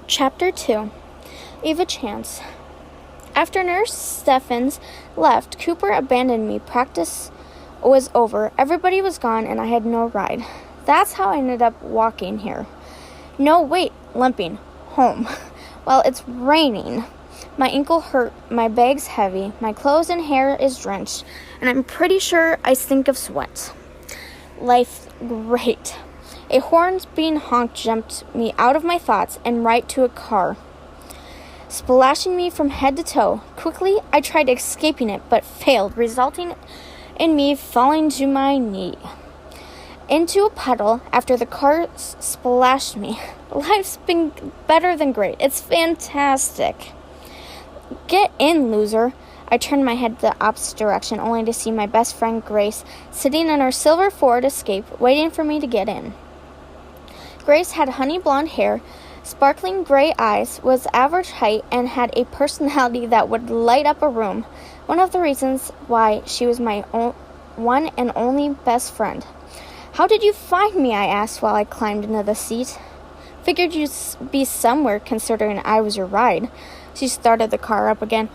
Chapter 2. Eva Chance. After Nurse Steffens left, Cooper abandoned me. Practice was over. Everybody was gone, and I had no ride. That's how I ended up walking here. No, wait, limping. Home. Well, it's raining. My ankle hurt, my bag's heavy, my clothes and hair is drenched, and I'm pretty sure I stink of sweat. Life's great. A horn being honked jumped me out of my thoughts and right to a car, splashing me from head to toe. Quickly, I tried escaping it, but failed, resulting in me falling to my knee into a puddle after the car splashed me. Life's been better than great. It's fantastic. Get in, loser. I turned my head the opposite direction, only to see my best friend Grace sitting in her silver Ford Escape, waiting for me to get in. Grace had honey blonde hair, sparkling gray eyes, was average height, and had a personality that would light up a room. One of the reasons why she was my one and only best friend. How did you find me? I asked while I climbed into the seat. Figured you'd be somewhere, considering I was your ride. She started the car up again.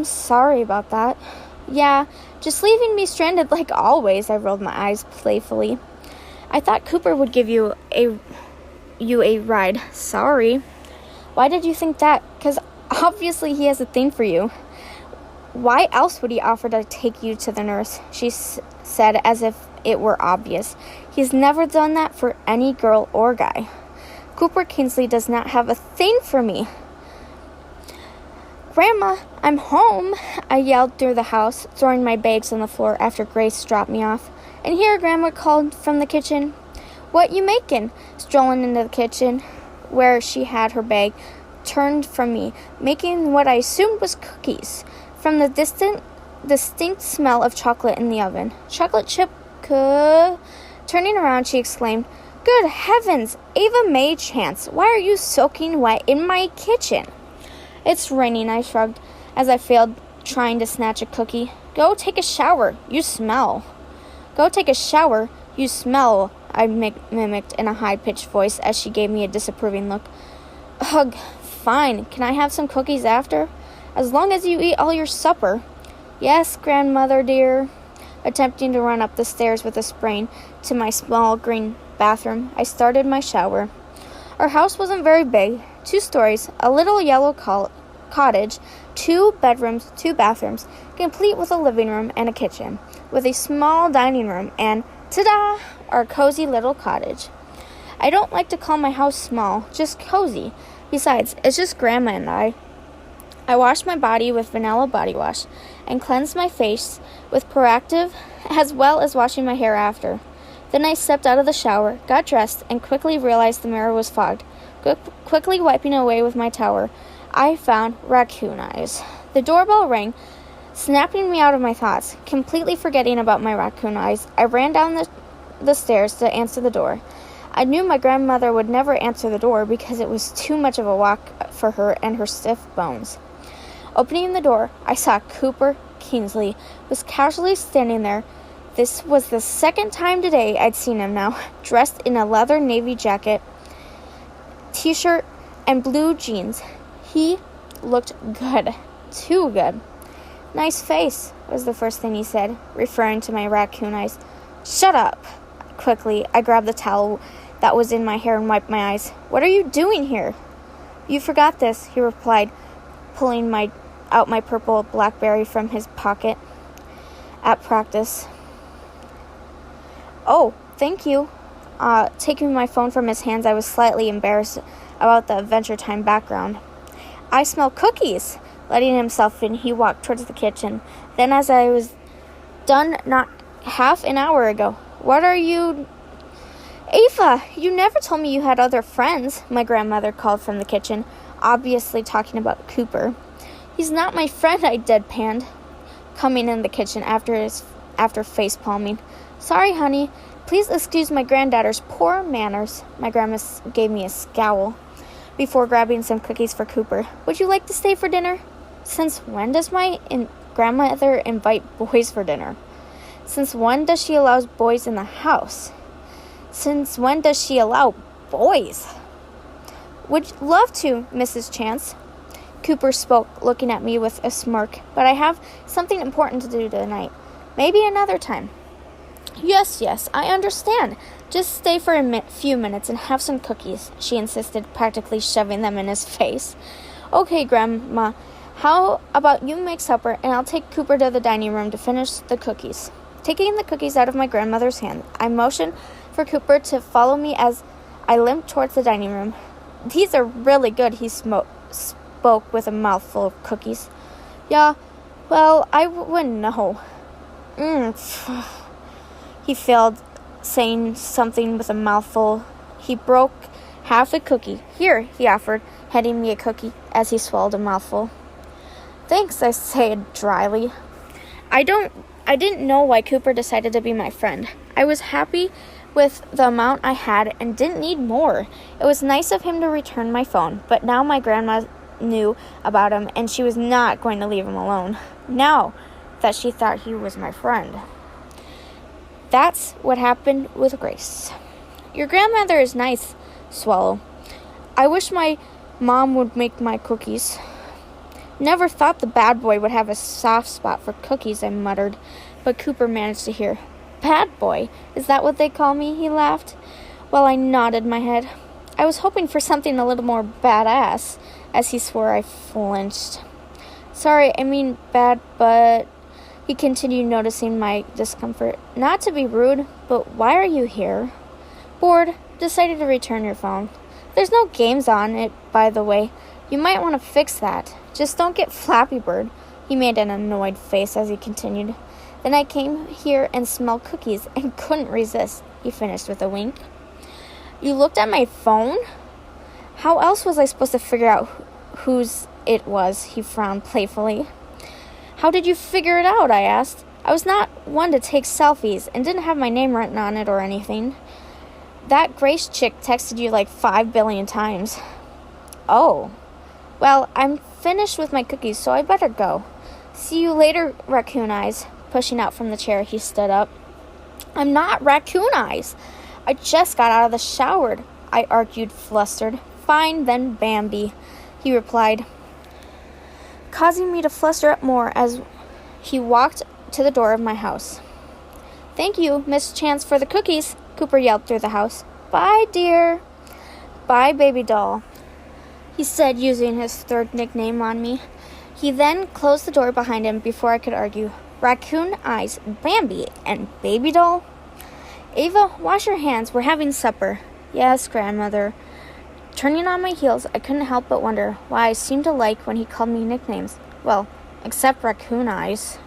Sorry about that. Yeah, just leaving me stranded like always. I rolled my eyes playfully. I thought Cooper would give you a ride. Sorry. Why did you think that? 'Cause obviously he has a thing for you. Why else would he offer to take you to the nurse? She said as if it were obvious. He's never done that for any girl or guy. Cooper Kingsley does not have a thing for me. Grandma, I'm home, I yelled through the house, throwing my bags on the floor after Grace dropped me off. And here, Grandma called from the kitchen. What you making? Strolling into the kitchen, where she had her bag, turned from me, making what I assumed was cookies, from the distinct smell of chocolate in the oven. Chocolate chip Turning around, she exclaimed, Good heavens, Ava May Chance, why are you soaking wet in my kitchen? It's raining, I shrugged, as I failed trying to snatch a cookie. Go take a shower, you smell. Go take a shower, you smell, I mimicked in a high-pitched voice as she gave me a disapproving look. Ugh, fine, can I have some cookies after? As long as you eat all your supper. Yes, grandmother dear. Attempting to run up the stairs with a sprain to my small green bathroom, I started my shower. Our house wasn't very big, 2 stories, a little yellow cottage, 2 bedrooms, 2 bathrooms, complete with a living room and a kitchen, with a small dining room and, ta-da, our cozy little cottage. I don't like to call my house small, just cozy. Besides, it's just Grandma and I. I washed my body with vanilla body wash and cleansed my face with Proactive, as well as washing my hair after. Then I stepped out of the shower, got dressed, and quickly realized the mirror was fogged. Quickly wiping away with my towel, I found raccoon eyes. The doorbell rang, snapping me out of my thoughts. Completely forgetting about my raccoon eyes, I ran down the stairs to answer the door. I knew my grandmother would never answer the door because it was too much of a walk for her and her stiff bones. Opening the door, I saw Cooper Kingsley was casually standing there. This was the second time today I'd seen him now, dressed in a leather navy jacket, t-shirt, and blue jeans. He looked good. Too good. Nice face, was the first thing he said, referring to my raccoon eyes. Shut up. Quickly, I grabbed the towel that was in my hair and wiped my eyes. What are you doing here? You forgot this, he replied, pulling out my purple BlackBerry from his pocket at practice. Oh, thank you. Taking my phone from his hands, I was slightly embarrassed about the Adventure Time background. I smell cookies. Letting himself in, he walked towards the kitchen. Then, as I was done not half an hour ago, what are you... Ava, you never told me you had other friends, my grandmother called from the kitchen, obviously talking about Cooper. He's not my friend, I deadpanned, coming in the kitchen after face-palming. Sorry, honey. Please excuse my granddaughter's poor manners. My grandma gave me a scowl before grabbing some cookies for Cooper. Would you like to stay for dinner? Since when does my grandmother invite boys for dinner? Since when does she allow boys in the house? Since when does she allow boys? Would love to, Mrs. Chance. Cooper spoke, looking at me with a smirk, but I have something important to do tonight. Maybe another time. Yes, I understand. Just stay for a few minutes and have some cookies, she insisted, practically shoving them in his face. Okay, Grandma, how about you make supper and I'll take Cooper to the dining room to finish the cookies. Taking the cookies out of my grandmother's hand, I motioned for Cooper to follow me as I limped towards the dining room. These are really good, he spoke with a mouthful of cookies. Yeah, well, I wouldn't know. He failed, saying something with a mouthful. He broke half a cookie. Here, he offered, handing me a cookie as he swallowed a mouthful. Thanks, I said dryly. I didn't know why Cooper decided to be my friend. I was happy with the amount I had and didn't need more. It was nice of him to return my phone, but now my grandma knew about him and she was not going to leave him alone, now that she thought he was my friend. That's what happened with Grace. Your grandmother is nice, Swallow. I wish my mom would make my cookies. Never thought the bad boy would have a soft spot for cookies, I muttered, but Cooper managed to hear. Bad boy? Is that what they call me? He laughed. Well, I nodded my head. I was hoping for something a little more badass. As he swore, I flinched. Sorry, I mean bad, but... He continued, noticing my discomfort. Not to be rude, but why are you here? Bored. Decided to return your phone. There's no games on it, by the way. You might want to fix that. Just don't get Flappy Bird. He made an annoyed face as he continued. Then I came here and smelled cookies and couldn't resist, he finished with a wink. You looked at my phone? How else was I supposed to figure out whose it was? He frowned playfully. How did you figure it out? I asked. I was not one to take selfies and didn't have my name written on it or anything. That Grace chick texted you like 5 billion times. Oh. Well, I'm finished with my cookies, so I better go. See you later, Raccoon Eyes. Pushing out from the chair, he stood up. I'm not Raccoon Eyes. I just got out of the shower, I argued, flustered. Fine, then Bambi, he replied, causing me to fluster up more as he walked to the door of my house. Thank you, Miss Chance, for the cookies, Cooper yelled through the house. Bye, dear. Bye, baby doll, he said, using his third nickname on me. He then closed the door behind him before I could argue. Raccoon Eyes, Bambi, and Baby Doll? Ava, wash your hands. We're having supper. Yes, grandmother. Turning on my heels, I couldn't help but wonder why I seemed to like when he called me nicknames. Well, except Raccoon Eyes.